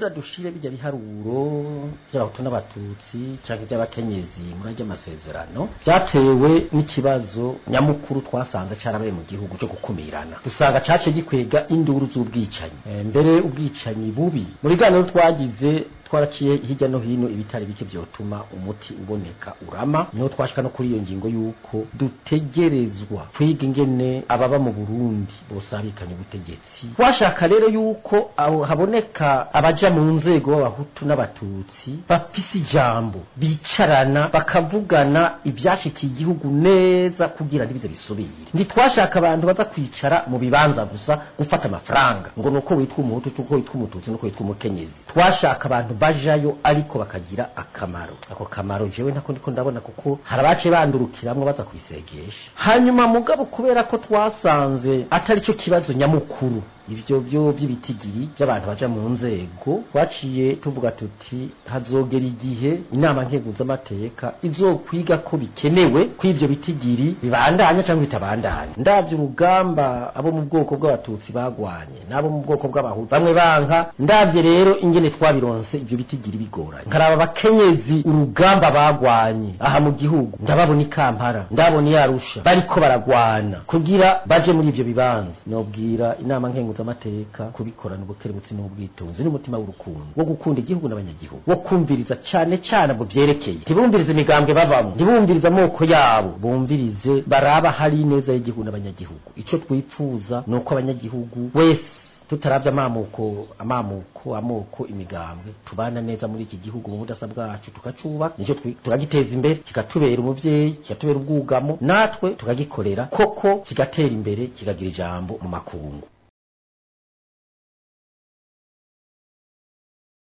kugira dushire bijya biharuro by'abahutu n'abatutsi canke by'abakenyezi muri ajya amasezerano byatewe n'ikibazo nyamukuru twasanze cyarabaye mu gihugu cyo gukumirana dusanga cace gikwega induru z'ubwicanyi mbere ubwicanyi bubi mu biganiro twagize twaraciye hirya no hino ibitari bike byotuma umuti uboneka urama niho twashika no kuri iyo ngingo yuko dutegerezwa kwiga ingene ababa mu Burundi bosabikanye ubutegetsi twashaka rero yuko haboneka abaja mu nzego b'abahutu n'abatutsi bafise ijambo bicarana bakavugana ibyashikiye igihugu neza kugira ntibize bisubire twashaka abantu baza kwicara mu bibanza gusa gufata amafaranga ngo nuko witwa umuhutu tuko witwa umututsi nuko witwa umukenyezi twashaka abantu bajayo ariko bakagira akamaro ako kamaro jewe ntako ndiko ndabona kuko harabace bandurukiramwe baza kwisegesha hanyuma mugabo kubera ko twasanze atari cyo kibazo nyamukuru ivyo byo by'ibitigiri by'abantu baja mu nzego twaciye tuvuga tuti hazogera igihe inama nkeguza amateka izokwiga ko bikenewe ko ivyo bitigiri bibandanya cyangwa bitabandanya ndavye urugamba abo mu bwoko bw'abatutsi bagwanye nabo mu bwoko bw'abahutu bamwe banka ndavye rero ingene twabironse ivyo bitigiri bigoranye nkaraba abakenyezi urugamba bagwanye aha mu gihugu ndababona ikampara ndabona yarusha bariko baragwana kugira baje muri ivyo bibanza nobwira inama nkenguza amateka kubikorana ubukerebutsi n'ubwitonzi n'umutima w'urukundo wo gukunda igihugu n'abanyagihugu wo kumviriza cyane cyane abo byerekeye ntibumvirize imigambwe babamo ntibumvirize amoko yabo bumvirize baraba hari neza y'igihugu n'abanyagihugu ico twipfuza nuko abanyagihugu wese tutaravya amoko imigambwe tubana neza muri iki gihugu mu budasa bwacu tukacuba nico tukagiteza imbere kikatubera umuvyeyi kikatubera ubwugamo natwe tukagikorera koko kigatera imbere kigagira ijambo mu makungu